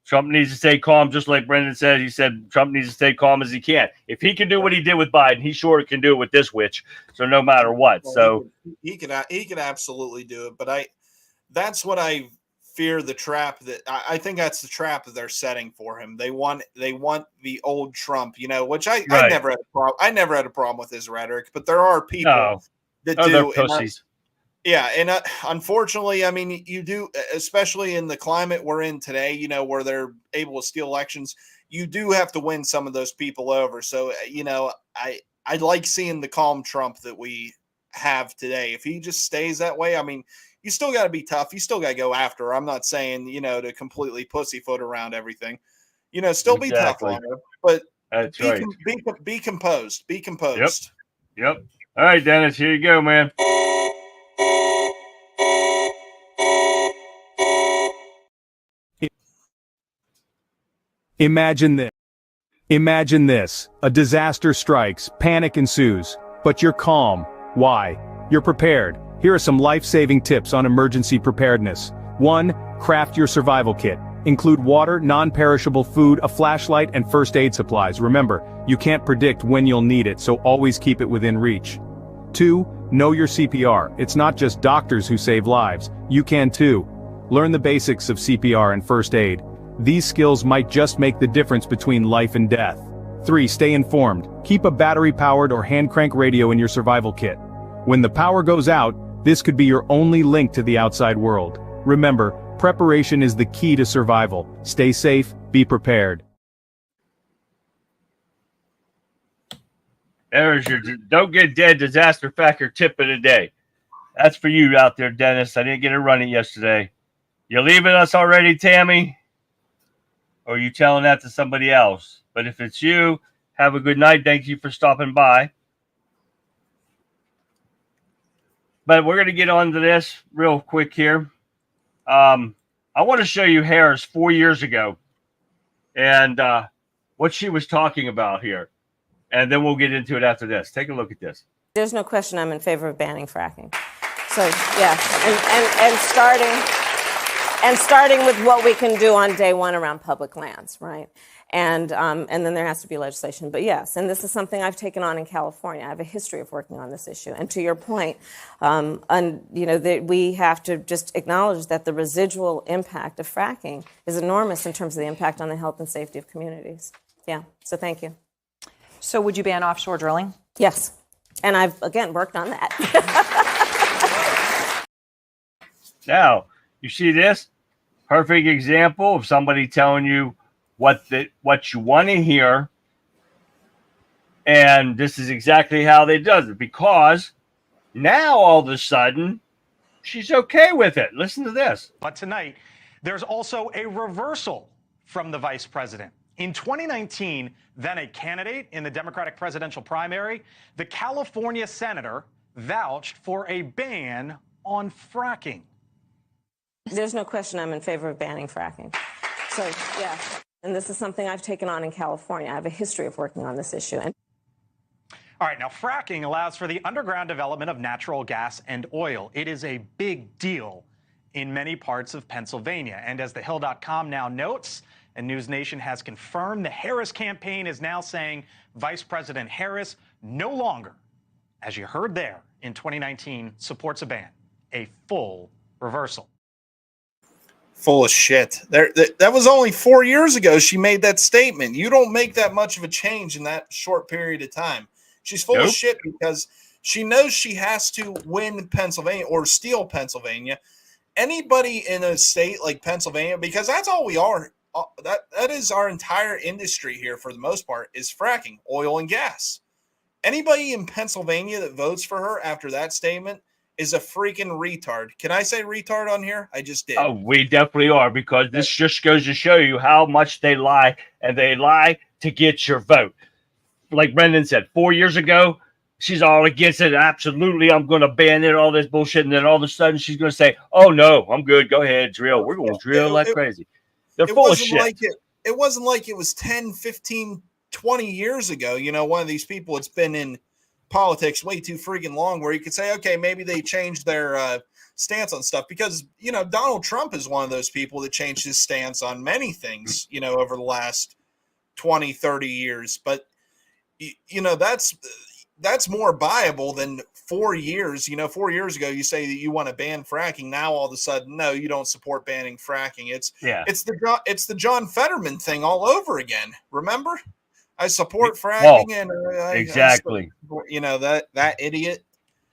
Trump needs to stay calm, just like Brendan said. He said Trump needs to stay calm as he can. If he can do what he did with Biden, he sure can do it with this witch. So no matter what. Well, he could absolutely do it. But that's what I fear, the trap that I think that's the trap that they're setting for him. They want the old Trump, which I never had a problem. I never had a problem with his rhetoric, but there are people that do. They're pussies. Yeah, and unfortunately, I mean, you do, especially in the climate we're in today, where they're able to steal elections, you do have to win some of those people over. So, I like seeing the calm Trump that we have today. If he just stays that way, I mean, you still got to be tough. You still got to go after her. I'm not saying, to completely pussyfoot around everything. Still be tough on her, but be composed. Be composed. Yep. All right, Dennis, here you go, man. Imagine this. Imagine this. A disaster strikes, panic ensues, but you're calm. Why? You're prepared. Here are some life-saving tips on emergency preparedness. 1. Craft your survival kit. Include water, non-perishable food, a flashlight, and first aid supplies. Remember, you can't predict when you'll need it, so always keep it within reach. 2. Know your CPR. It's not just doctors who save lives. You can too. Learn the basics of CPR and first aid. These skills might just make the difference between life and death. 3. Stay informed. Keep a battery-powered or hand-crank radio in your survival kit. When the power goes out, this could be your only link to the outside world. Remember, preparation is the key to survival. Stay safe, be prepared. There's your don't get dead disaster factor tip of the day. That's for you out there, Dennis. I didn't get to run it yesterday. You leaving us already, Tammy? Or are you telling that to somebody else? But if it's you, have a good night. Thank you for stopping by. But we're going to get on to this real quick here. I want to show you Harris 4 years ago and what she was talking about here. And then we'll get into it after this. Take a look at this. There's no question I'm in favor of banning fracking. So, yeah, and starting with what we can do on day one around public lands, right? And then there has to be legislation. But yes, and this is something I've taken on in California. I have a history of working on this issue. And to your point, we have to just acknowledge that the residual impact of fracking is enormous in terms of the impact on the health and safety of communities. Yeah, so thank you. So would you ban offshore drilling? Yes. And I've, again, worked on that. Now, you see this? Perfect example of somebody telling you what you want to hear. And this is exactly how they does it. Because now, all of a sudden, she's okay with it. Listen to this. But tonight, there's also a reversal from the vice president. In 2019, then a candidate in the Democratic presidential primary, the California senator vouched for a ban on fracking. There's no question I'm in favor of banning fracking. So, yeah, and this is something I've taken on in California. I have a history of working on this issue. All right, now fracking allows for the underground development of natural gas and oil. It is a big deal in many parts of Pennsylvania. And as thehill.com now notes, and News Nation has confirmed, the Harris campaign is now saying Vice President Harris no longer, as you heard there in 2019, supports a ban, a full reversal. Full of shit. That was only 4 years ago she made that statement. You don't make that much of a change in that short period of time. She's full of shit because she knows she has to win Pennsylvania or steal Pennsylvania. Anybody in a state like Pennsylvania, because that's all we are. That is our entire industry here for the most part, is fracking, oil and gas. Anybody in Pennsylvania that votes for her after that statement is a freaking retard. Can I say retard on here? I just did. Oh, we definitely are, because this just goes to show you how much they lie, and they lie to get your vote. Like Brendan said, 4 years ago, she's all against it. Absolutely, I'm going to ban it, all this bullshit. And then all of a sudden she's going to say, oh, no, I'm good. Go ahead, drill. We're going to drill like crazy. They're full of shit. It wasn't like it was 10, 15, 20 years ago. You know, one of these people that's been in politics way too freaking long, where you could say, okay, maybe they changed their stance on stuff, because, you know, Donald Trump is one of those people that changed his stance on many things, you know, over the last 20, 30 years. But, you know, that's more viable than 4 years. You know, 4 years ago, you say that you want to ban fracking. Now, all of a sudden, no, you don't support banning fracking. It's the John Fetterman thing all over again. Remember? I support fracking, and exactly. You know, that idiot.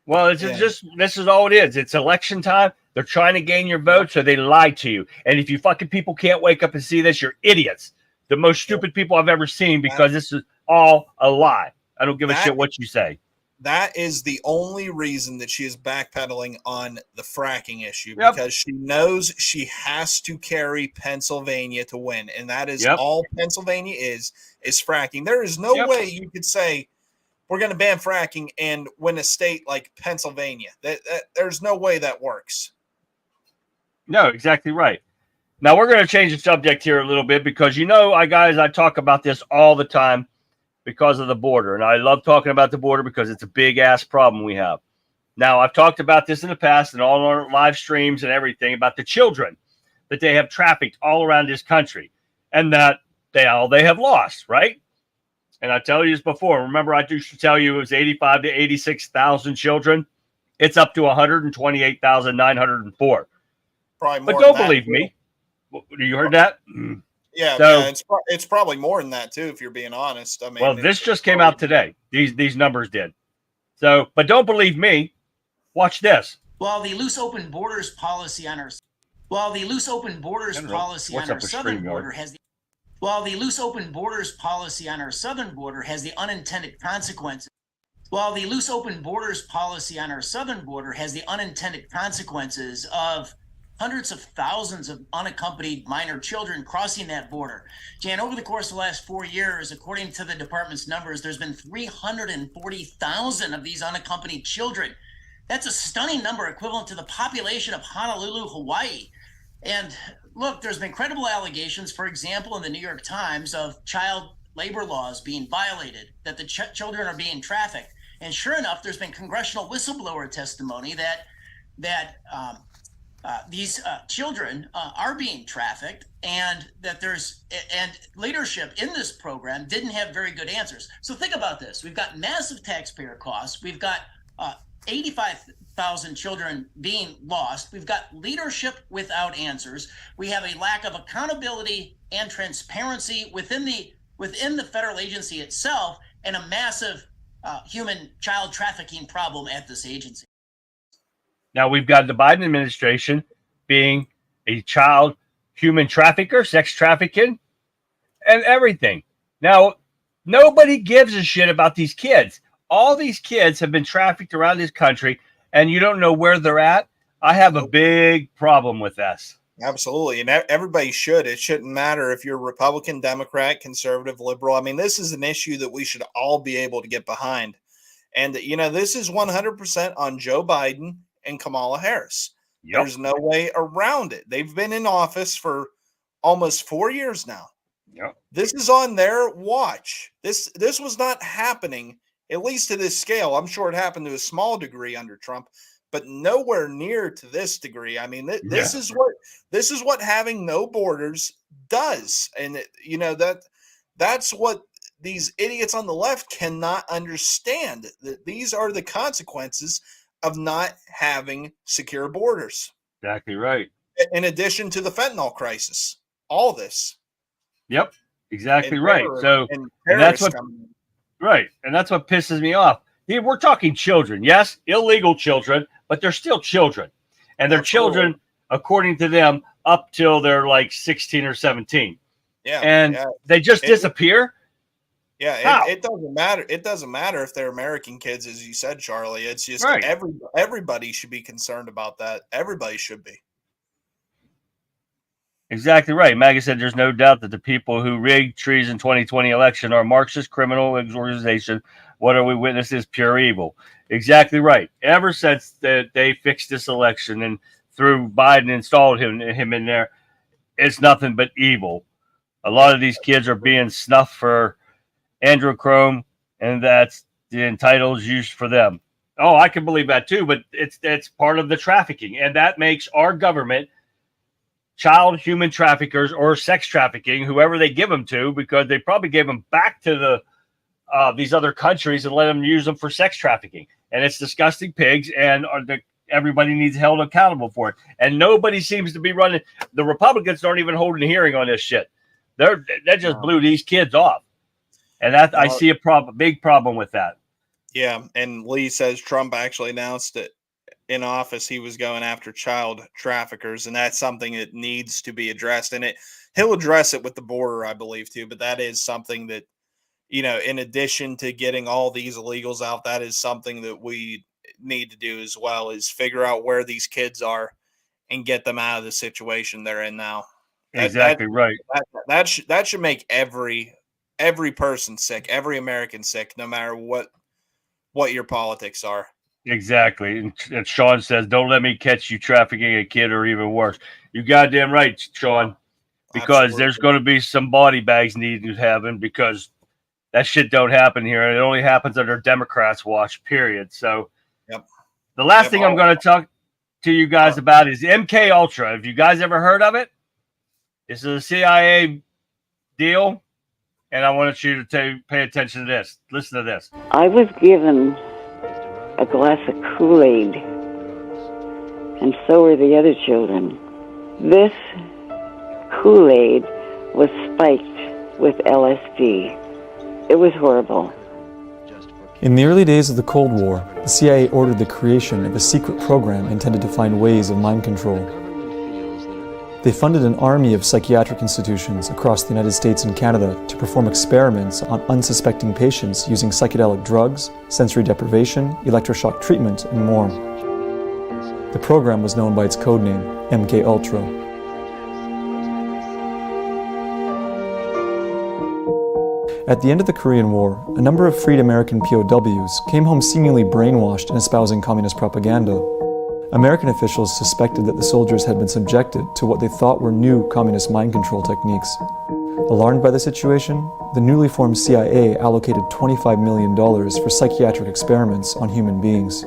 Well, it's just, this is all it is. It's election time. They're trying to gain your vote, so they lie to you. And if you fucking people can't wake up and see this, you're idiots. The most stupid people I've ever seen, because this is all a lie. I don't give a shit what you say. That is the only reason that she is backpedaling on the fracking issue, because she knows she has to carry Pennsylvania to win. And that is all Pennsylvania is fracking. There is no way you could say we're going to ban fracking and win a state like Pennsylvania. There's no way that works. No, exactly right. Now we're going to change the subject here a little bit, because, you know, I talk about this all the time because of the border. And I love talking about the border because it's a big ass problem we have. Now, I've talked about this in the past and all our live streams and everything about the children that they have trafficked all around this country, and that they have lost, right? And I tell you this before. Remember, I used to tell you it was 85 to 86,000 children. It's up to 128,904. Probably more. But don't believe me. You heard that? Yeah, so, it's probably more than that too, if you're being honest. I mean, well, this just came out today. These numbers did. So, but don't believe me. Watch this. While the loose open borders policy on our southern border has the unintended consequences Well, the loose open borders policy on our southern border has the unintended consequences of hundreds of thousands of unaccompanied minor children crossing that border. Jan, over the course of the last 4 years, according to the department's numbers, there's been 340,000 of these unaccompanied children. That's a stunning number, equivalent to the population of Honolulu, Hawaii. And look, there's been credible allegations, for example, in the New York Times, of child labor laws being violated, that the children are being trafficked. And sure enough, there's been congressional whistleblower testimony that these children are being trafficked, and that and leadership in this program didn't have very good answers. So think about this. We've got massive taxpayer costs. We've got 85,000 children being lost. We've got leadership without answers. We have a lack of accountability and transparency within the federal agency itself, and a massive human child trafficking problem at this agency. Now we've got the Biden administration being a child human trafficker, sex trafficking, and everything. Now, nobody gives a shit about these kids. All these kids have been trafficked around this country, and you don't know where they're at. I have a big problem with this. Absolutely. And everybody should. It shouldn't matter if you're Republican, Democrat, conservative, liberal. I mean, this is an issue that we should all be able to get behind. And, you know, this is 100% on Joe Biden and Kamala Harris. Yep. There's no way around it. They've been in office for almost 4 years now. Yep. This is on their watch. This was not happening, at least to this scale. I'm sure it happened to a small degree under Trump, but nowhere near to this degree. I mean, this is what having no borders does. And you know, that's what these idiots on the left cannot understand, that these are the consequences of not having secure borders. Exactly right. In addition to the fentanyl crisis, all this. Yep, exactly right. So and that's what right, and that's what pisses me off. We're talking children, yes, illegal children, but they're still children, and they're children according to them up till they're like 16 or 17. Yeah, and they just disappear. Yeah, it doesn't matter. It doesn't matter if they're American kids, as you said, Charlie. It's just everybody should be concerned about that. Everybody should be. Exactly right. Maggie said there's no doubt that the people who rigged treason 2020 election are Marxist criminal organization. What are we witnesses? Pure evil. Exactly right. Ever since they fixed this election and through Biden installed him in there, it's nothing but evil. A lot of these kids are being snuffed for androchrome, and that's the entitles used for them. Oh, I can believe that too, but it's part of the trafficking, and that makes our government child human traffickers or sex trafficking, whoever they give them to, because they probably gave them back to the these other countries and let them use them for sex trafficking. And it's disgusting pigs, and everybody needs held accountable for it. And nobody seems to be running. The Republicans aren't even holding a hearing on this shit. They just blew these kids off. And that I see a big problem with that. Yeah, and Lee says Trump actually announced that in office he was going after child traffickers, and that's something that needs to be addressed. And he'll address it with the border, I believe, too. But that is something that, you know, in addition to getting all these illegals out, that is something that we need to do as well, is figure out where these kids are and get them out of the situation they're in now. Exactly right. That should make every person sick, every American sick, no matter what your politics are. Exactly. And Sean says, don't let me catch you trafficking a kid, or even worse. You goddamn right, Sean, because there's going to be some body bags needing having, because that shit don't happen here. It only happens under Democrats' watch, period. So the last thing I'm going to talk to you guys about is MK Ultra. Have you guys ever heard of it? This is a CIA deal. And I want you to pay attention to this. Listen to this. I was given a glass of Kool-Aid, and so were the other children. This Kool-Aid was spiked with LSD. It was horrible. In the early days of the Cold War, the CIA ordered the creation of a secret program intended to find ways of mind control. They funded an army of psychiatric institutions across the United States and Canada to perform experiments on unsuspecting patients using psychedelic drugs, sensory deprivation, electroshock treatment, and more. The program was known by its codename, MK Ultra. At the end of the Korean War, a number of freed American POWs came home seemingly brainwashed and espousing communist propaganda. American officials suspected that the soldiers had been subjected to what they thought were new communist mind control techniques. Alarmed by the situation, the newly formed CIA allocated $25 million for psychiatric experiments on human beings.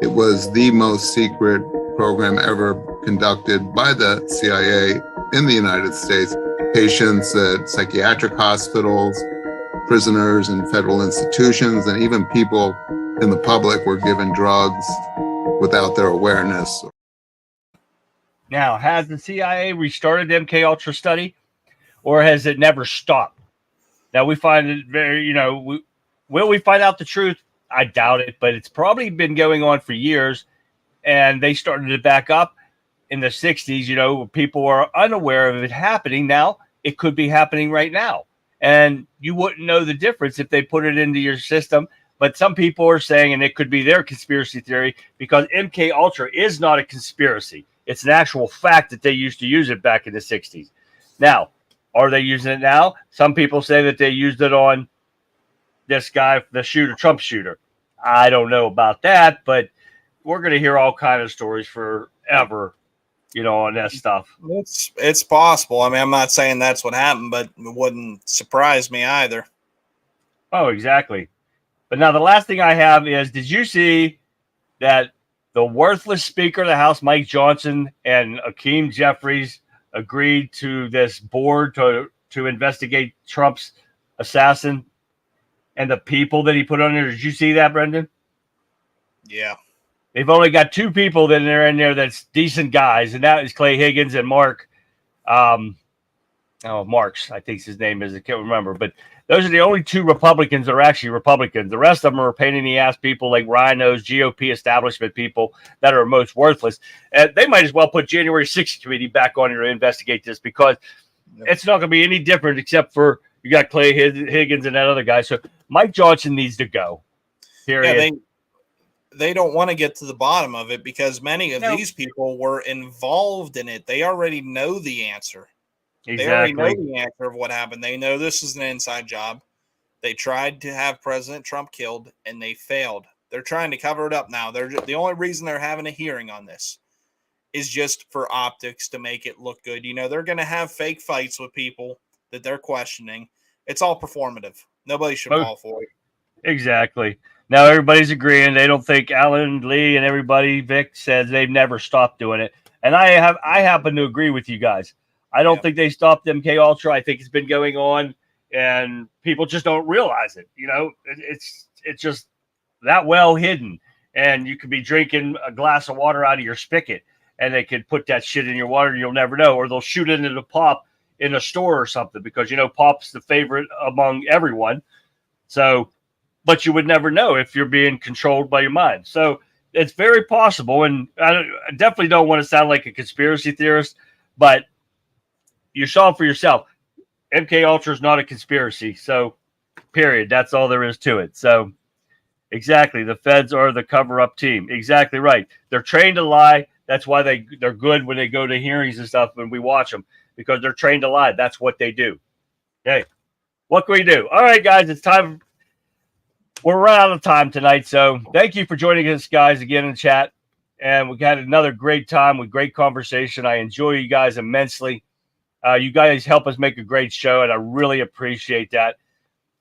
It was the most secret program ever conducted by the CIA in the United States. Patients at psychiatric hospitals, prisoners in federal institutions, and even people in the public were given drugs without their awareness. Now, has the CIA restarted the MK Ultra study, or has it never stopped? Now, we find it very, will we find out the truth? I doubt it, but it's probably been going on for years, and they started to back up in the 60s. People were unaware of it happening. Now, it could be happening right now, and you wouldn't know the difference if they put it into your system. But some people are saying, and it could be their conspiracy theory, because MK Ultra is not a conspiracy. It's an actual fact that they used to use it back in the 60s. Now, are they using it now? Some people say that they used it on this guy, the shooter, Trump shooter. I don't know about that, but we're going to hear all kinds of stories forever, on that stuff. It's possible. I mean, I'm not saying that's what happened, but it wouldn't surprise me either. Oh, exactly. But now the last thing I have is, did you see that the worthless Speaker of the House, Mike Johnson, and Hakeem Jeffries agreed to this board to investigate Trump's assassin and the people that he put on there? Did you see that, Brendan? Yeah. They've only got two people that are in there that's decent guys, and that is Clay Higgins and Mark. Marks, I think his name is. I can't remember. But those are the only two Republicans that are actually Republicans. The rest of them are pain in the ass people like rhinos, GOP establishment people that are most worthless. And they might as well put January 6th committee back on here to investigate this, because it's not going to be any different except for you got Clay Higgins and that other guy. So Mike Johnson needs to go. Period. Yeah, they don't want to get to the bottom of it because many of these people were involved in it. They already know the answer. Exactly. They already know the answer of what happened. They know this is an inside job. They tried to have President Trump killed, and they failed. They're trying to cover it up now. The only reason they're having a hearing on this is just for optics, to make it look good. They're going to have fake fights with people that they're questioning. It's all performative. Nobody should fall for it. Exactly. Now everybody's agreeing. They don't think Alan Lee and everybody, Vic, says they've never stopped doing it. And I happen to agree with you guys. I don't think they stopped MK Ultra. I think it's been going on, and people just don't realize it. It's just that well hidden. And you could be drinking a glass of water out of your spigot, and they could put that shit in your water, and you'll never know. Or they'll shoot it into the pop in a store or something, because pop's the favorite among everyone. So, but you would never know if you're being controlled by your mind. So it's very possible, and I definitely don't want to sound like a conspiracy theorist, but you saw it for yourself. MK Ultra is not a conspiracy. So, period. That's all there is to it. So, exactly. The feds are the cover-up team. Exactly right. They're trained to lie. That's why they're good when they go to hearings and stuff when we watch them, because they're trained to lie. That's what they do. Okay. What can we do? All right, guys. It's time. We're running out of time tonight. So, thank you for joining us, guys, again in chat. And we had another great time with great conversation. I enjoy you guys immensely. You guys help us make a great show, and I really appreciate that.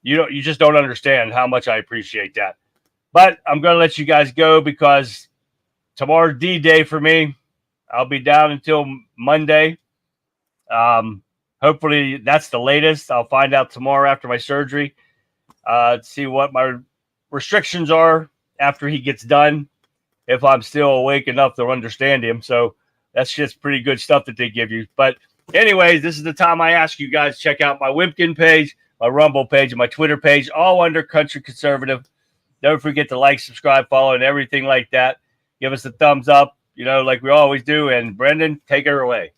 You just don't understand how much I appreciate that. But I'm going to let you guys go, because tomorrow's D-Day for me. I'll be down until Monday. Hopefully that's the latest. I'll find out tomorrow after my surgery to see what my restrictions are after he gets done, if I'm still awake enough to understand him. So that's just pretty good stuff that they give you. But anyways, this is the time I ask you guys to check out my Wimpkin page, my Rumble page, and my Twitter page, all under Country Conservative. Don't forget to like, subscribe, follow, and everything like that. Give us a thumbs up, like we always do. And Brendan, take her away.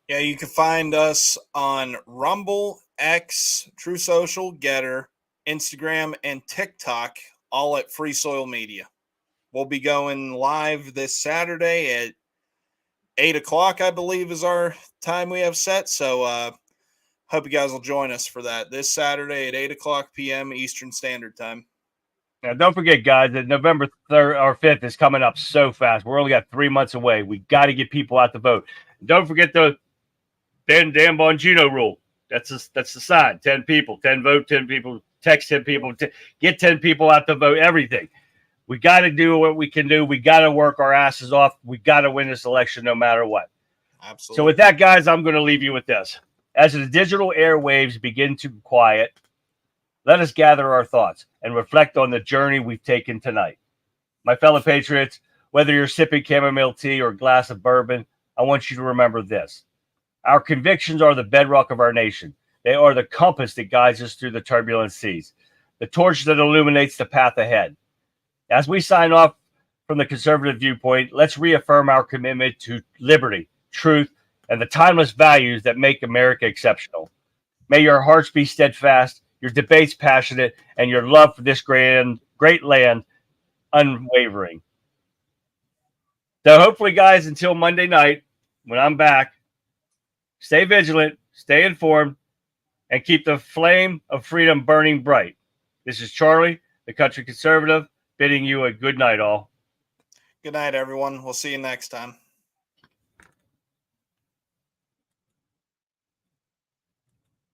Yeah, you can find us on Rumble, X, True Social, Getter, Instagram, and TikTok, all at Free Soil Media. We'll be going live this Saturday at 8 o'clock, I believe, is our time we have set. So hope you guys will join us for that this Saturday at 8 o'clock p.m. Eastern Standard Time. Now, don't forget, guys, that November 3rd or 5th is coming up so fast. We're only got 3 months away. We got to get people out to vote. Don't forget the Dan Bongino rule. That's the sign. 10 people, 10 vote, 10 people, text 10 people, get 10 people out to vote, everything. We got to do what we can do. We got to work our asses off. We got to win this election no matter what. Absolutely. So with that, guys, I'm going to leave you with this. As the digital airwaves begin to quiet, let us gather our thoughts and reflect on the journey we've taken tonight. My fellow patriots, whether you're sipping chamomile tea or a glass of bourbon, I want you to remember this. Our convictions are the bedrock of our nation. They are the compass that guides us through the turbulent seas, the torch that illuminates the path ahead. As we sign off from the conservative viewpoint, let's reaffirm our commitment to liberty, truth, and the timeless values that make America exceptional. May your hearts be steadfast, your debates passionate, and your love for this great land unwavering. So hopefully, guys, until Monday night, when I'm back, stay vigilant, stay informed, and keep the flame of freedom burning bright. This is Charlie, the country conservative, bidding you a good night, all. Good night, everyone. We'll see you next time.